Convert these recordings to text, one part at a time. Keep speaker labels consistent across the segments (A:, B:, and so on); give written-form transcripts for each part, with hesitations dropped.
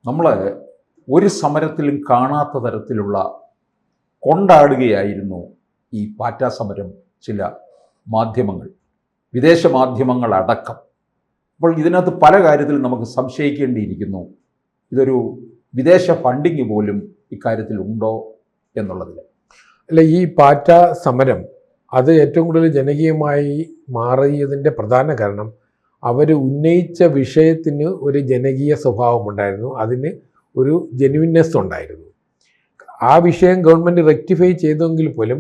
A: നമ്മൾ ഒരു സമരത്തിലും കാണാത്ത തരത്തിലുള്ള കൊണ്ടാടുകയായിരുന്നു ഈ പാറ്റാ സമരം ചില മാധ്യമങ്ങൾ, വിദേശ മാധ്യമങ്ങളടക്കം. അപ്പോൾ ഇതിനകത്ത് പല കാര്യത്തിലും നമുക്ക് സംശയിക്കേണ്ടിയിരിക്കുന്നു. ഇതൊരു വിദേശ ഫണ്ടിങ് പോലും ഇക്കാര്യത്തിൽ ഉണ്ടോ എന്നുള്ളതിൽ.
B: അല്ല, ഈ പാറ്റാ സമരം അത് ഏറ്റവും കൂടുതൽ ജനകീയമായി മാറിയതിൻ്റെ പ്രധാന കാരണം അവർ ഉന്നയിച്ച വിഷയത്തിന് ഒരു ജനകീയ സ്വഭാവമുണ്ടായിരുന്നു, അതിന് ഒരു ജെന്യുവിനെസ് ഉണ്ടായിരുന്നു. ആ വിഷയം ഗവൺമെൻറ് റെക്ടിഫൈ ചെയ്തെങ്കിൽ പോലും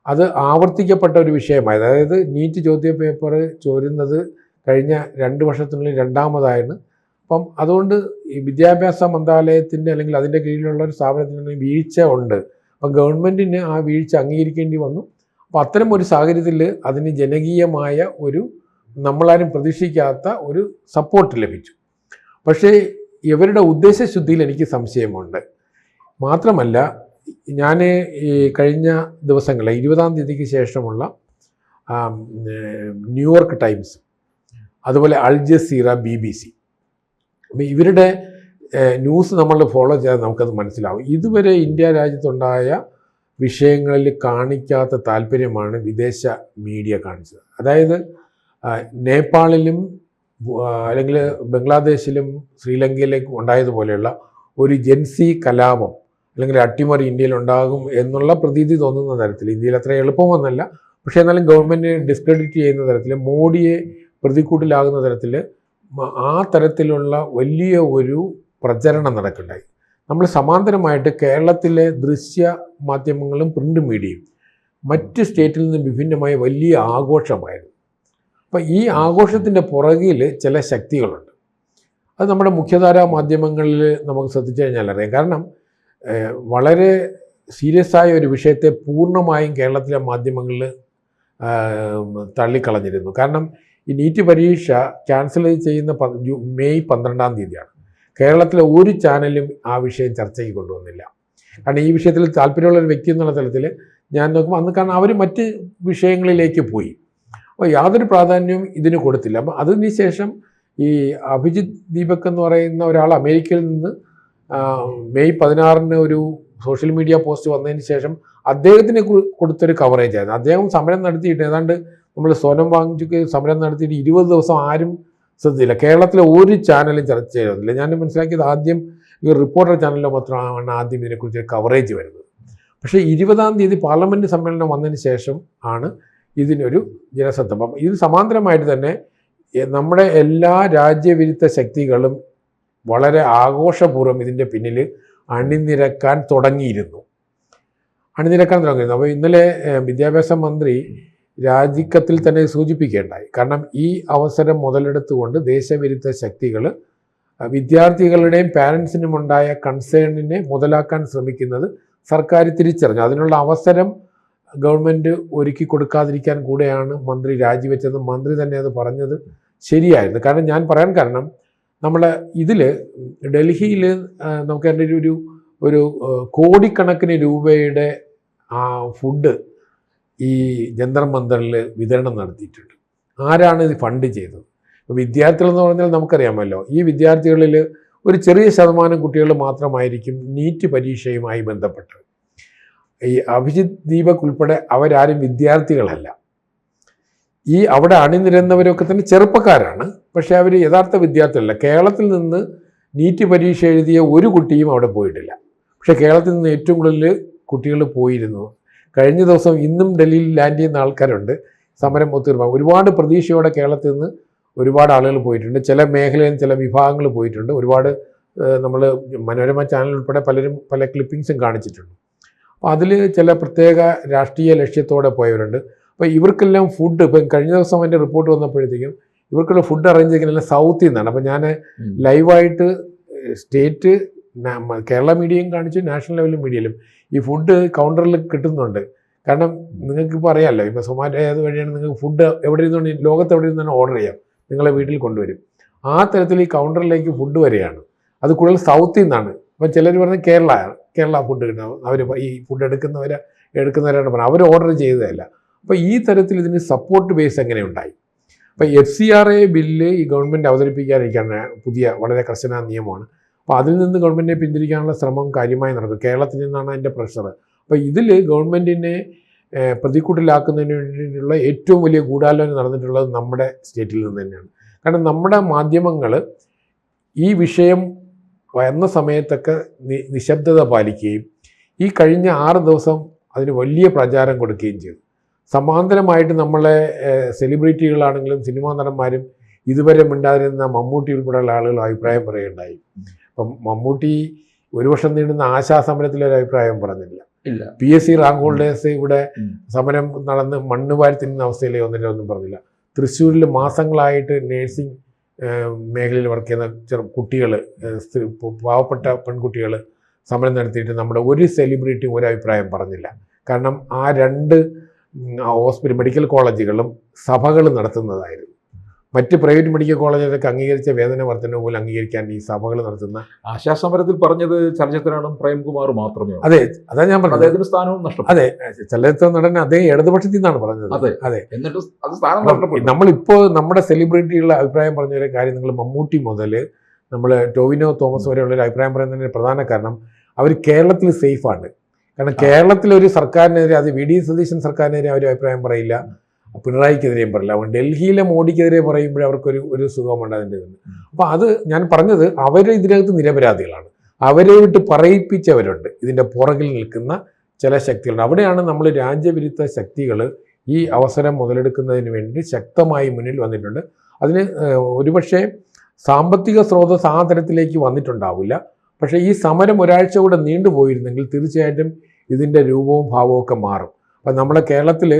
B: അത് ആവർത്തിക്കപ്പെട്ട ഒരു വിഷയമായി. അതായത് നീറ്റ് ചോദ്യ പേപ്പർ ചോരുന്നത് കഴിഞ്ഞ 2 വർഷത്തിനുള്ളിൽ രണ്ടാമതായിരുന്നു. അപ്പം അതുകൊണ്ട് ഈ വിദ്യാഭ്യാസ മന്ത്രാലയത്തിൻ്റെ അല്ലെങ്കിൽ അതിൻ്റെ കീഴിലുള്ള ഒരു സ്ഥാപനത്തിന് വീഴ്ച ഉണ്ട്. അപ്പം ഗവൺമെൻറ്റിന് ആ വീഴ്ച അംഗീകരിക്കേണ്ടി വന്നു. അപ്പോൾ അത്തരം ഒരു സാഹചര്യത്തിൽ അതിന് ജനകീയമായ ഒരു നമ്മളാരും പ്രതീക്ഷിക്കാത്ത ഒരു സപ്പോർട്ട് ലഭിച്ചു. പക്ഷേ ഇവരുടെ ഉദ്ദേശശുദ്ധിയിൽ എനിക്ക് സംശയമുണ്ട്. മാത്രമല്ല, ഞാൻ ഈ കഴിഞ്ഞ ദിവസങ്ങളിൽ 20-ാം തീയതിക്ക് ശേഷമുള്ള ന്യൂയോർക്ക് ടൈംസ്, അതുപോലെ അൽ ജസീറ, BBC, അപ്പോൾ ഇവരുടെ ന്യൂസ് നമ്മൾ ഫോളോ ചെയ്താൽ നമുക്കത് മനസ്സിലാവും. ഇതുവരെ ഇന്ത്യ രാജ്യത്തുണ്ടായ വിഷയങ്ങളിൽ കാണിക്കാത്ത താല്പര്യമാണ് വിദേശ മീഡിയ കാണിച്ചത്. അതായത് നേപ്പാളിലും അല്ലെങ്കിൽ ബംഗ്ലാദേശിലും ശ്രീലങ്കയിലേക്കും ഉണ്ടായതുപോലെയുള്ള ഒരു ജെൻസി കലാപം അല്ലെങ്കിൽ അട്ടിമറി ഇന്ത്യയിലുണ്ടാകും എന്നുള്ള പ്രതീതി തോന്നുന്ന തരത്തിൽ, ഇന്ത്യയിൽ അത്ര എളുപ്പമൊന്നല്ല, പക്ഷേ എന്നാലും ഗവൺമെൻറ് ഡിസ്ക്രെഡിറ്റ് ചെയ്യുന്ന തരത്തിൽ, മോഡിയെ പ്രതിക്കൂട്ടിലാകുന്ന തരത്തിൽ ആ തരത്തിലുള്ള വലിയ ഒരു പ്രചരണം നടക്കുന്നുണ്ടായി. നമ്മൾ സമാന്തരമായിട്ട് കേരളത്തിലെ ദൃശ്യ മാധ്യമങ്ങളും പ്രിൻ്റ് മീഡിയയും മറ്റ് സ്റ്റേറ്റിൽ നിന്ന് വിഭിന്നമായ വലിയ ആഘോഷമായിരുന്നു. അപ്പോൾ ഈ ആഘോഷത്തിൻ്റെ പുറകിൽ ചില ശക്തികളുണ്ട്. അത് നമ്മുടെ മുഖ്യധാരാ മാധ്യമങ്ങളിൽ നമുക്ക് ശ്രദ്ധിച്ചു കഴിഞ്ഞാൽ അറിയാം. കാരണം വളരെ സീരിയസ് ആയ ഒരു വിഷയത്തെ പൂർണ്ണമായും കേരളത്തിലെ മാധ്യമങ്ങളിൽ തള്ളിക്കളഞ്ഞിരുന്നു. കാരണം ഈ നീറ്റ് പരീക്ഷ ക്യാൻസൽ ചെയ്യുന്ന മെയ് 12-ാം തീയതിയാണ്. കേരളത്തിലെ ഒരു ചാനലും ആ വിഷയം ചർച്ചയ്ക്ക് കൊണ്ടുവന്നില്ല. കാരണം ഈ വിഷയത്തിൽ താല്പര്യമുള്ള ഒരു വ്യക്തി എന്നുള്ള തലത്തിൽ ഞാൻ നോക്കുമ്പോൾ അന്ന്, കാരണം അവർ മറ്റ് വിഷയങ്ങളിലേക്ക് പോയി, അപ്പോൾ യാതൊരു പ്രാധാന്യവും ഇതിന് കൊടുത്തില്ല. അപ്പം അതിന് ശേഷം ഈ അഭിജിത്ത് ദീപക് എന്ന് പറയുന്ന ഒരാൾ അമേരിക്കയിൽ നിന്ന് മെയ് 16-ന് ഒരു സോഷ്യൽ മീഡിയ പോസ്റ്റ് വന്നതിന് ശേഷം അദ്ദേഹത്തിന് കൊടുത്തൊരു കവറേജ് ആയിരുന്നു. അദ്ദേഹം സമരം നടത്തിയിട്ട് ഏതാണ്ട് നമ്മൾ സോനം വാങ്ചുക്ക് സമരം നടത്തിയിട്ട് 20 ദിവസം ആരും ശ്രദ്ധിച്ചില്ല. കേരളത്തിലെ ഒരു ചാനലും ചർച്ച ചെയ്യുന്നില്ല. ഞാൻ മനസ്സിലാക്കിയത് ആദ്യം ഈ റിപ്പോർട്ടർ ചാനലിലോ മാത്രമാണ് ആദ്യം ഇതിനെക്കുറിച്ച് കവറേജ് വരുന്നത്. പക്ഷേ 20-ാം തീയതി പാർലമെൻറ്റ് സമ്മേളനം വന്നതിന് ശേഷം ആണ് ഇതിനൊരു ജനശ്രദ്ധ. അപ്പം ഇത് സമാന്തരമായിട്ട് തന്നെ നമ്മുടെ എല്ലാ രാജ്യവിരുദ്ധ ശക്തികളും വളരെ ആഘോഷപൂർവ്വം ഇതിൻ്റെ പിന്നിൽ അണിനിരക്കാൻ തുടങ്ങിയിരുന്നു. അപ്പോൾ ഇന്നലെ വിദ്യാഭ്യാസ മന്ത്രി രാജിക്കത്തിൽ തന്നെ സൂചിപ്പിക്കേണ്ടായി. കാരണം ഈ അവസരം മുതലെടുത്തുകൊണ്ട് ദേശവിരുദ്ധ ശക്തികൾ വിദ്യാർത്ഥികളുടെയും പാരൻസിനും ഉണ്ടായ കൺസേണിനെ മുതലാക്കാൻ ശ്രമിക്കുന്നത് സർക്കാർ തിരിച്ചറിഞ്ഞു. അതിനുള്ള അവസരം ഗവൺമെൻറ് ഒരുക്കി കൊടുക്കാതിരിക്കാൻ കൂടെയാണ് മന്ത്രി രാജിവെച്ചത്. മന്ത്രി തന്നെ അത് പറഞ്ഞത് ശരിയായിരുന്നു. കാരണം ഞാൻ പറയാൻ കാരണം, നമ്മൾ ഇതിൽ ഡൽഹിയിൽ നമുക്ക് എൻ്റെ ഒരു കോടിക്കണക്കിന് രൂപയുടെ ഫുഡ് ഈ ജന്തർ മന്ദറിൽ വിതരണം നടത്തിയിട്ടുണ്ട്. ആരാണ് ഇത് ഫണ്ട് ചെയ്തത്? ഇപ്പോൾ വിദ്യാർത്ഥികളെന്ന് പറഞ്ഞാൽ നമുക്കറിയാമല്ലോ, ഈ വിദ്യാർത്ഥികളിൽ ഒരു ചെറിയ ശതമാനം കുട്ടികൾ മാത്രമായിരിക്കും നീറ്റ് പരീക്ഷയുമായി ബന്ധപ്പെട്ടത്. ഈ അഭിജിത്ത് ദീപക് ഉൾപ്പെടെ അവരാരും വിദ്യാർത്ഥികളല്ല. ഈ അവിടെ അണിനിരന്നവരൊക്കെ തന്നെ ചെറുപ്പക്കാരാണ്, പക്ഷേ അവർ യഥാർത്ഥ വിദ്യാർത്ഥികളല്ല. കേരളത്തിൽ നിന്ന് നീറ്റ് പരീക്ഷ എഴുതിയ ഒരു കുട്ടിയും അവിടെ പോയിട്ടില്ല. പക്ഷേ കേരളത്തിൽ നിന്ന് ഏറ്റവും കൂടുതൽ കുട്ടികൾ പോയിരുന്നു. കഴിഞ്ഞ ദിവസം ഇന്നും ഡൽഹിയിൽ ലാൻഡ് ചെയ്യുന്ന ആൾക്കാരുണ്ട്. സമരം ഒത്തുതീർപ്പാണ്. ഒരുപാട് പ്രതീക്ഷയോടെ കേരളത്തിൽ നിന്ന് ഒരുപാട് ആളുകൾ പോയിട്ടുണ്ട്. ചില മേഖലയിൽ ചില വിഭാഗങ്ങൾ പോയിട്ടുണ്ട്. ഒരുപാട് നമ്മൾ മനോരമ ചാനൽ ഉൾപ്പെടെ പലരും പല ക്ലിപ്പിങ്സും കാണിച്ചിട്ടുണ്ട്. അപ്പോൾ അതിൽ ചില പ്രത്യേക രാഷ്ട്രീയ ലക്ഷ്യത്തോടെ പോയവരുണ്ട്. അപ്പോൾ ഇവർക്കെല്ലാം ഫുഡ്, ഇപ്പം കഴിഞ്ഞ ദിവസം എൻ്റെ റിപ്പോർട്ട് വന്നപ്പോഴത്തേക്കും ഇവർക്കുള്ള ഫുഡ് അറേഞ്ച് ചെയ്യുന്നത് സൗത്തിൽ നിന്നാണ്. അപ്പോൾ ഞാൻ ലൈവായിട്ട് സ്റ്റേറ്റ് കേരള മീഡിയയും കാണിച്ചു, നാഷണൽ ലെവലും മീഡിയയിലും ഈ ഫുഡ് കൗണ്ടറിൽ കിട്ടുന്നുണ്ട്. കാരണം നിങ്ങൾക്കിപ്പോൾ അറിയാമല്ലോ, ഇപ്പോൾ സൊമാറ്റോ ഏത് വഴിയാണ് നിങ്ങൾക്ക് ഫുഡ് എവിടെ ഇരുന്നുകൊണ്ട് ലോകത്ത് എവിടെ ഇരുന്നാണ് ഓർഡർ ചെയ്യാം, നിങ്ങളെ വീട്ടിൽ കൊണ്ടുവരും. ആ തരത്തിൽ ഈ കൗണ്ടറിലേക്ക് ഫുഡ് വരികയാണ്. അത് കൂടുതൽ സൗത്തിൽ നിന്നാണ്. അപ്പം ചിലർ പറഞ്ഞ് കേരള ഫുഡ് കിട്ടും. അവർ ഈ ഫുഡ് എടുക്കുന്നവരാണ് പറഞ്ഞത്, അവർ ഓർഡർ ചെയ്തതല്ല. അപ്പോൾ ഈ തരത്തിൽ ഇതിന് സപ്പോർട്ട് ബേസ് എങ്ങനെ ഉണ്ടായി? അപ്പോൾ FCRA ബില്ല് ഈ ഗവൺമെൻറ് അവതരിപ്പിക്കാതിരിക്കാൻ പുതിയ വളരെ കർശന നിയമമാണ്. അപ്പോൾ അതിൽ നിന്ന് ഗവൺമെൻറ്റിനെ പിന്തിരിക്കാനുള്ള ശ്രമം കാര്യമായി നടക്കും. കേരളത്തിൽ നിന്നാണ് അതിൻ്റെ പ്രഷർ. അപ്പോൾ ഇതിൽ ഗവൺമെൻറ്റിനെ പ്രതിക്കൂട്ടിലാക്കുന്നതിന് വേണ്ടിയിട്ടുള്ള ഏറ്റവും വലിയ ഗൂഢാലോചന നടന്നിട്ടുള്ളത് നമ്മുടെ സ്റ്റേറ്റിൽ നിന്ന് തന്നെയാണ്. കാരണം നമ്മുടെ മാധ്യമങ്ങൾ ഈ വിഷയം വന്ന സമയത്തൊക്കെ നിശബ്ദത പാലിക്കുകയും ഈ കഴിഞ്ഞ 6 ദിവസം അതിന് വലിയ പ്രചാരം കൊടുക്കുകയും ചെയ്തു. സമാന്തരമായിട്ട് നമ്മളെ സെലിബ്രിറ്റികളാണെങ്കിലും സിനിമാ നടന്മാരും ഇതുവരെ മിണ്ടാതിരുന്ന മമ്മൂട്ടി ഉൾപ്പെടെയുള്ള ആളുകൾ അഭിപ്രായം പറയുകയുണ്ടായി. അപ്പം മമ്മൂട്ടി ഒരു വർഷം നീണ്ടുന്ന ആശാസമരത്തിലൊരു അഭിപ്രായം പറഞ്ഞില്ല. PSC റാങ്ക് ഹോൾഡേഴ്സ് ഇവിടെ സമരം നടന്ന് മണ്ണ് വാരി തിന്നുന്ന അവസ്ഥയിലേ ഒന്നും പറഞ്ഞില്ല. തൃശ്ശൂരിൽ മാസങ്ങളായിട്ട് നേഴ്സിംഗ് മേഖലയിൽ വർക്ക് ചെയ്യുന്ന കുട്ടികൾ, പാവപ്പെട്ട പെൺകുട്ടികൾ സമരം നടത്തിയിട്ട് നമ്മുടെ ഒരു സെലിബ്രിറ്റി ഒരു അഭിപ്രായം പറഞ്ഞില്ല. കാരണം ആ 2 മെഡിക്കൽ കോളേജുകളും സഭകൾ നടത്തുന്നതായിരുന്നു. മറ്റ് പ്രൈവറ്റ് മെഡിക്കൽ കോളേജുകളൊക്കെ അംഗീകരിച്ച വേതന വർധന പോലും അംഗീകരിക്കാൻ ഈ സഭകൾ നടത്തുന്ന
A: ആശാസമരത്തിൽ പറഞ്ഞത് ചലച്ചിത്രനടൻ പ്രേംകുമാർ മാത്രമേ.
B: അതെ, അതാ ഞാൻ പറഞ്ഞത്.
A: അദ്ദേഹത്തിന് സ്ഥാനവും നഷ്ടപ്പെട്ടു.
B: അതെ, ചലച്ചിത്ര നടൻ അദ്ദേഹം ഇടതുപക്ഷത്തിൽ നിന്നാണ് പറഞ്ഞത്.
A: അതെ, എന്നിട്ട് അത് സ്ഥാനം നഷ്ടപ്പെട്ടു.
B: നമ്മളിപ്പോൾ നമ്മുടെ സെലിബ്രിറ്റികളുടെ അഭിപ്രായം പറഞ്ഞ ഒരു കാര്യം, നിങ്ങൾ മമ്മൂട്ടി മുതൽ നമ്മൾ ടോവിനോ തോമസ് വരെയുള്ള ഒരു അഭിപ്രായം പറയുന്നതിന് പ്രധാന കാരണം അവർ കേരളത്തിൽ സേഫാണ്. കാരണം കേരളത്തിലൊരു സർക്കാരിനെതിരെ, അത് VD സതീശൻ സർക്കാരിനെതിരെ അവർ അഭിപ്രായം പറയില്ല, പിണറായിക്കെതിരെയും പറയില്ല. അപ്പോൾ ഡൽഹിയിലെ മോഡിക്കെതിരെ പറയുമ്പോൾ അവർക്കൊരു സുഖമുണ്ട് അതിൻ്റെ ഇതുണ്ട്. അപ്പോൾ അത് ഞാൻ പറഞ്ഞത്, അവർ ഇതിനകത്ത് നിരപരാധികളാണ്. അവരെ വിട്ട് പറയിപ്പിച്ചവരുണ്ട്, ഇതിൻ്റെ പുറകിൽ നിൽക്കുന്ന ചില ശക്തികളുണ്ട്. അവിടെയാണ് നമ്മൾ രാജ്യവിരുദ്ധ ശക്തികൾ ഈ അവസരം മുതലെടുക്കുന്നതിന് വേണ്ടി ശക്തമായി മുന്നിൽ വന്നിട്ടുണ്ട്. അതിന് ഒരുപക്ഷെ സാമ്പത്തിക സ്രോതസ് ആ തരത്തിലേക്ക് വന്നിട്ടുണ്ടാവില്ല. പക്ഷേ ഈ സമരം ഒരാഴ്ച കൂടെ നീണ്ടുപോയിരുന്നെങ്കിൽ തീർച്ചയായിട്ടും ഇതിൻ്റെ രൂപവും ഭാവവും ഒക്കെ മാറും. അപ്പം നമ്മുടെ കേരളത്തിൽ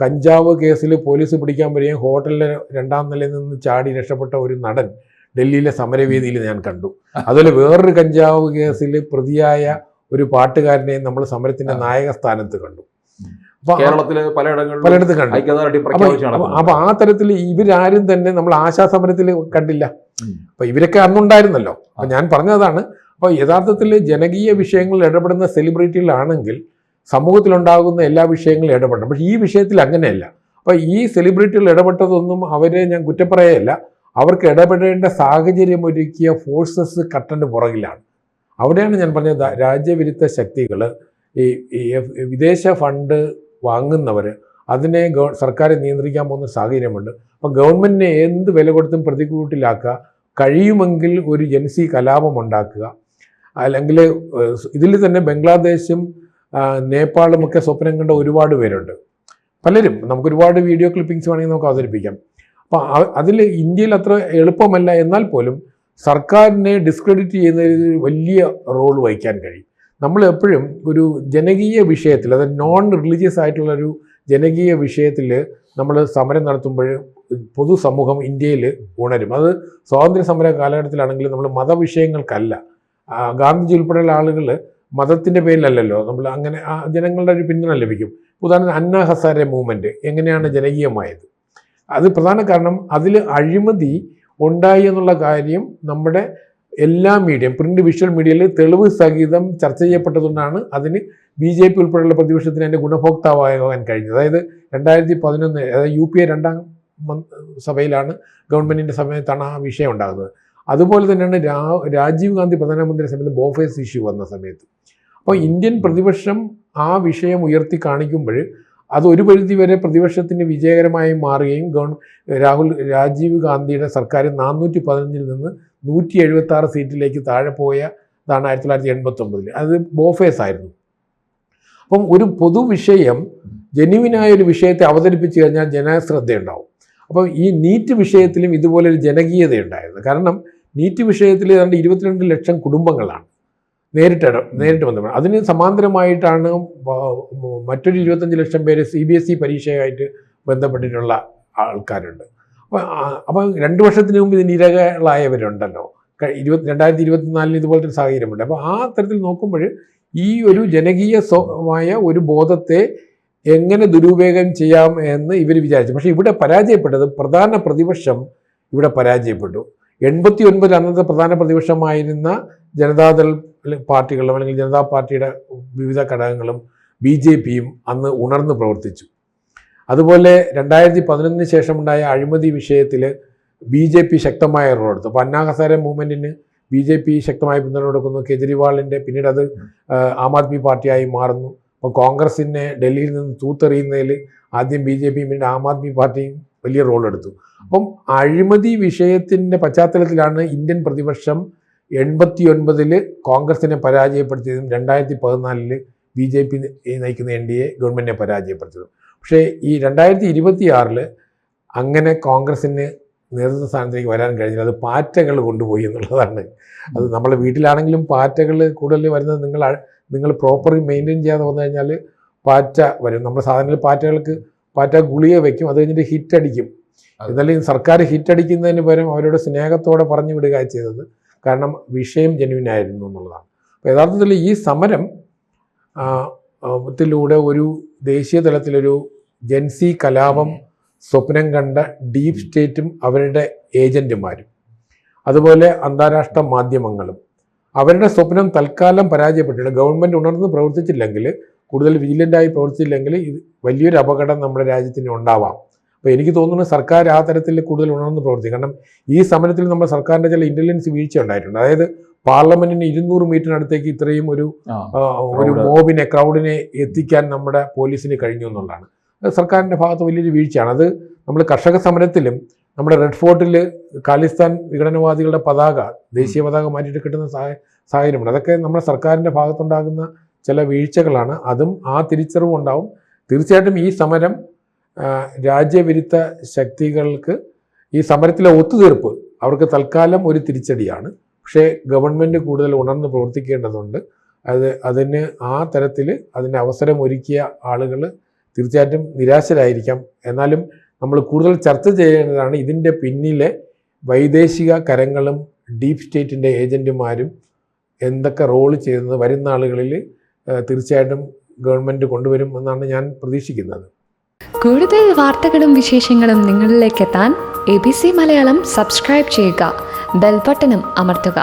B: കഞ്ചാവ് കേസിൽ പോലീസ് പിടിക്കാൻ വരികയും ഹോട്ടലിലെ 2ാം നിലയിൽ നിന്ന് ചാടി രക്ഷപ്പെട്ട ഒരു നടൻ ഡൽഹിയിലെ സമരവേദിയിൽ ഞാൻ കണ്ടു. അതുപോലെ വേറൊരു കഞ്ചാവ് കേസിൽ പ്രതിയായ ഒരു പാട്ടുകാരനെയും നമ്മൾ സമരത്തിൻ്റെ നായക സ്ഥാനത്ത് കണ്ടു.
A: കേരളത്തിലെ
B: പലയിടത്തും കണ്ടു. അപ്പൊ ആ തരത്തിൽ ഇവരാരും തന്നെ നമ്മൾ ആശാസമരത്തിൽ കണ്ടില്ല. അപ്പൊ ഇവരൊക്കെ അന്നുണ്ടായിരുന്നല്ലോ. അപ്പൊ ഞാൻ പറഞ്ഞതാണ്, അപ്പോൾ യഥാർത്ഥത്തിൽ ജനകീയ വിഷയങ്ങളിൽ ഇടപെടുന്ന സെലിബ്രിറ്റികളാണെങ്കിൽ സമൂഹത്തിലുണ്ടാകുന്ന എല്ലാ വിഷയങ്ങളും ഇടപെടണം. പക്ഷേ ഈ വിഷയത്തിൽ അങ്ങനെയല്ല. അപ്പോൾ ഈ സെലിബ്രിറ്റികൾ ഇടപെട്ടതൊന്നും അവരെ ഞാൻ കുറ്റപ്പറയല്ല, അവർക്ക് ഇടപെടേണ്ട സാഹചര്യം ഒരുക്കിയ ഫോഴ്സസ് കട്ടൻ്റെ പുറകിലാണ്. അവിടെയാണ് ഞാൻ പറഞ്ഞത്, രാജ്യവിരുദ്ധ ശക്തികൾ, ഈ വിദേശ ഫണ്ട് വാങ്ങുന്നവർ, അതിനെ സർക്കാർ നിയന്ത്രിക്കാൻ പോകുന്ന സാഹചര്യമുണ്ട്. അപ്പം ഗവൺമെൻറ്റിനെ എന്ത് വില കൊടുത്തും പ്രതികൂട്ടിലാക്കുക, കഴിയുമെങ്കിൽ ഒരു ജൻസി കലാപം ഉണ്ടാക്കുക, അല്ലെങ്കിൽ ഇതിൽ തന്നെ ബംഗ്ലാദേശും നേപ്പാളും ഒക്കെ സ്വപ്നം കണ്ട ഒരുപാട് പേരുണ്ട്. പലരും, നമുക്ക് ഒരുപാട് വീഡിയോ ക്ലിപ്പിങ്സ് വേണമെങ്കിൽ നമുക്ക് അവതരിപ്പിക്കാം. അപ്പം അതിൽ ഇന്ത്യയിൽ അത്ര എളുപ്പമല്ല. എന്നാൽ പോലും സർക്കാരിനെ ഡിസ്ക്രെഡിറ്റ് ചെയ്യുന്നതിൽ വലിയ റോൾ വഹിക്കാൻ കഴിയും. നമ്മൾ എപ്പോഴും ഒരു ജനകീയ വിഷയത്തിൽ, അതായത് നോൺ റിലീജിയസ് ആയിട്ടുള്ളൊരു ജനകീയ വിഷയത്തിൽ നമ്മൾ സമരം നടത്തുമ്പോൾ പൊതുസമൂഹം ഇന്ത്യയിൽ ഉണരും. അത് സ്വാതന്ത്ര്യ സമര കാലഘട്ടത്തിലാണെങ്കിലും നമ്മൾ മതവിഷയങ്ങൾക്കല്ല. ഗാന്ധിജി ഉൾപ്പെടെയുള്ള ആളുകൾ മതത്തിൻ്റെ പേരിലല്ലല്ലോ നമ്മൾ അങ്ങനെ ജനങ്ങളുടെ ഒരു പിന്തുണ ലഭിക്കും. ഉദാഹരണത്തിന് അന്ന ഹസാരെ മൂവ്മെൻറ്റ് എങ്ങനെയാണ് ജനകീയമായത്? അത് പ്രധാന കാരണം അതിൽ അഴിമതി ഉണ്ടായി എന്നുള്ള കാര്യം നമ്മുടെ എല്ലാ മീഡിയം, പ്രിന്റ് വിഷ്വൽ മീഡിയയിൽ തെളിവ് സഹിതം ചർച്ച ചെയ്യപ്പെട്ടതുകൊണ്ടാണ് അതിന് BJP ഉൾപ്പെടെയുള്ള പ്രതിപക്ഷത്തിന് അതിൻ്റെ ഗുണഭോക്താവാകാൻ കഴിഞ്ഞത്. അതായത് 2011, അതായത് UPA 2ാം സഭയിലാണ് ഗവൺമെൻറ്റിൻ്റെ സമയത്താണ് ആ വിഷയം ഉണ്ടാകുന്നത്. അതുപോലെ തന്നെയാണ് രാജീവ് ഗാന്ധി പ്രധാനമന്ത്രി സമയത്ത് ബോഫേഴ്സ് ഇഷ്യൂ വന്ന സമയത്ത്. അപ്പോൾ ഇന്ത്യൻ പ്രതിപക്ഷം ആ വിഷയം ഉയർത്തി കാണിക്കുമ്പോൾ അത് ഒരു പരിധിവരെ പ്രതിപക്ഷത്തിന് വിജയകരമായി മാറുകയും രാജീവ് ഗാന്ധിയുടെ സർക്കാർ 415 നിന്ന് 176 സീറ്റിലേക്ക് താഴെ പോയതാണ് 1989. അത് ബോഫേഴ്സ് ആയിരുന്നു. അപ്പം ഒരു പൊതുവിഷയം, ജെന്യുവിനായ ഒരു വിഷയത്തെ അവതരിപ്പിച്ചു കഴിഞ്ഞാൽ ജനശ്രദ്ധയുണ്ടാവും. അപ്പം ഈ നീറ്റ് വിഷയത്തിലും ഇതുപോലൊരു ജനകീയത ഉണ്ടായിരുന്നു. കാരണം നീറ്റ് വിഷയത്തിൽ ഏതാണ്ട് 22 ലക്ഷം കുടുംബങ്ങളാണ് നേരിട്ട് ബന്ധപ്പെട്ടത്. അതിന് സമാന്തരമായിട്ടാണ് മറ്റൊരു 25 ലക്ഷം പേര് CBSE പരീക്ഷയായിട്ട് ബന്ധപ്പെട്ടിട്ടുള്ള ആൾക്കാരുണ്ട്. അപ്പം 2 വർഷത്തിന് മുമ്പ് ഇതിന് ഇരകളായവരുണ്ടല്ലോ. 2024 ഇതുപോലത്തെ ഒരു സാഹചര്യമുണ്ട്. അപ്പോൾ ആ തരത്തിൽ നോക്കുമ്പോൾ ഈ ഒരു ജനകീയമായ ഒരു ബോധത്തെ എങ്ങനെ ദുരുപയോഗം ചെയ്യാം എന്ന് ഇവർ വിചാരിച്ചു. പക്ഷേ ഇവിടെ പരാജയപ്പെട്ടത്, പ്രധാന പ്രതിപക്ഷം ഇവിടെ പരാജയപ്പെട്ടു. 89 അന്നത്തെ പ്രധാന പ്രതിപക്ഷമായിരുന്ന ജനതാദൾ പാർട്ടികളും അല്ലെങ്കിൽ ജനതാ പാർട്ടിയുടെ വിവിധ ഘടകങ്ങളും BJPയും അന്ന് ഉണർന്ന് പ്രവർത്തിച്ചു. അതുപോലെ 2011 ശേഷമുണ്ടായ അഴിമതി വിഷയത്തിൽ BJP ശക്തമായ റോൾ എടുത്തു. അപ്പോൾ അന്നാ ഹസാരെ മൂവ്മെൻറ്റിന് BJP ശക്തമായി പിന്തുണ കൊടുക്കുന്നു. കേജ്രിവാളിൻ്റെ പിന്നീട് അത് ആം ആദ്മി പാർട്ടിയായി മാറുന്നു. അപ്പം കോൺഗ്രസിനെ ഡൽഹിയിൽ നിന്ന് തൂത്തെറിയുന്നതിൽ ആദ്യം BJP പിന്നീട് ആം ആദ്മി പാർട്ടിയും വലിയ റോൾ എടുത്തു. അപ്പം അഴിമതി വിഷയത്തിൻ്റെ പശ്ചാത്തലത്തിലാണ് ഇന്ത്യൻ പ്രതിപക്ഷം 89 കോൺഗ്രസിനെ പരാജയപ്പെടുത്തിയതും 2014 BJP നയിക്കുന്ന NDA ഗവൺമെൻറ്റിനെ പരാജയപ്പെടുത്തിയതും. പക്ഷേ ഈ 2026 അങ്ങനെ കോൺഗ്രസിന് നേതൃത്വ സ്ഥാനത്തേക്ക് വരാൻ കഴിഞ്ഞില്ല. അത് പാറ്റകൾ കൊണ്ടുപോയി എന്നുള്ളതാണ്. അത് നമ്മളെ വീട്ടിലാണെങ്കിലും പാറ്റകൾ കൂടുതൽ വരുന്നത് നിങ്ങൾ പ്രോപ്പർ മെയിൻറ്റെയിൻ ചെയ്യാതെ വന്നു കഴിഞ്ഞാൽ പാറ്റ വരും. നമ്മൾ സാധാരണ പാറ്റ ഗുളിക വയ്ക്കും, അത് കഴിഞ്ഞിട്ട് ഹിറ്റ് അടിക്കും. എന്നാലും സർക്കാർ ഹിറ്റ് അടിക്കുന്നതിന് പകരം അവരോട് സ്നേഹത്തോടെ പറഞ്ഞു വിടുക ചെയ്തത്. കാരണം വിഷയം ജെന്യുവിൻ ആയിരുന്നു എന്നുള്ളതാണ്. അപ്പോൾ യഥാർത്ഥത്തിൽ ഈ സമരം ത്തിലൂടെ ഒരു ദേശീയ തലത്തിലൊരു ജൻസി കലാപം സ്വപ്നം കണ്ട ഡീപ് സ്റ്റേറ്റും അവരുടെ ഏജന്റുമാരും അതുപോലെ അന്താരാഷ്ട്ര മാധ്യമങ്ങളും അവരുടെ സ്വപ്നം തൽക്കാലം പരാജയപ്പെട്ടില്ല. ഗവൺമെൻറ് ഉണർന്ന് പ്രവർത്തിച്ചില്ലെങ്കിൽ, കൂടുതൽ വിജിലൻ്റായി പ്രവർത്തിച്ചില്ലെങ്കിൽ ഇത് വലിയൊരു അപകടം നമ്മുടെ രാജ്യത്തിന് ഉണ്ടാവാം. അപ്പോൾ എനിക്ക് തോന്നുന്നു സർക്കാർ ആ തരത്തിൽ കൂടുതൽ ഉണർന്ന് പ്രവർത്തിക്കും. കാരണം ഈ സമരത്തിൽ നമ്മുടെ സർക്കാരിൻ്റെ ചില ഇൻ്റലിജൻസ് വീഴ്ച ഉണ്ടായിട്ടുണ്ട്. അതായത് പാർലമെന്റിന് 200 മീറ്ററിനടുത്തേക്ക് ഇത്രയും ഒരു ക്രൗഡിനെ എത്തിക്കാൻ നമ്മുടെ പോലീസിന് കഴിഞ്ഞു എന്നുള്ളതാണ്. സർക്കാരിൻ്റെ ഭാഗത്ത് വലിയൊരു വീഴ്ചയാണ്. അത് നമ്മൾ കർഷക സമരത്തിലും നമ്മുടെ റെഡ് ഫോർട്ടിൽ ഖാലിസ്ഥാൻ വിഘടനവാദികളുടെ പതാക, ദേശീയ പതാക മാറ്റിയിട്ട് കിട്ടുന്ന സാഹചര്യമുണ്ട്. അതൊക്കെ നമ്മുടെ സർക്കാരിൻ്റെ ഭാഗത്തുണ്ടാകുന്ന ചില വീഴ്ചകളാണ്. അതും ആ തിരിച്ചറിവും ഉണ്ടാവും. തീർച്ചയായിട്ടും ഈ സമരം രാജ്യവിരുദ്ധ ശക്തികൾക്ക് ഈ സമരത്തിലെ ഒത്തുതീർപ്പ് അവർക്ക് തൽക്കാലം ഒരു തിരിച്ചടിയാണ്. പക്ഷേ ഗവൺമെൻറ് കൂടുതൽ ഉണർന്ന് പ്രവർത്തിക്കേണ്ടതുണ്ട്. അതിന് ആ തരത്തിൽ അതിന് അവസരം ഒരുക്കിയ ആളുകൾ തീർച്ചയായിട്ടും നിരാശരായിരിക്കാം. എന്നാലും നമ്മൾ കൂടുതൽ ചർച്ച ചെയ്യേണ്ടതാണ് ഇതിൻ്റെ പിന്നിലെ വൈദേശിക കരങ്ങളും ഡീപ് സ്റ്റേറ്റിൻ്റെ ഏജൻറ്റുമാരും എന്തൊക്കെ റോള് ചെയ്യുന്നത് വരുന്ന ആളുകളിൽ തീർച്ചയായിട്ടും ഗവൺമെൻറ് കൊണ്ടുവരും എന്നാണ് ഞാൻ പ്രതീക്ഷിക്കുന്നത്.
C: കൂടുതൽ വാർത്തകളും വിശേഷങ്ങളും നിങ്ങളിലേക്ക് എത്താൻ ABC മലയാളം സബ്സ്ക്രൈബ് ചെയ്യുക, ബെൽ ബട്ടണും അമർത്തുക.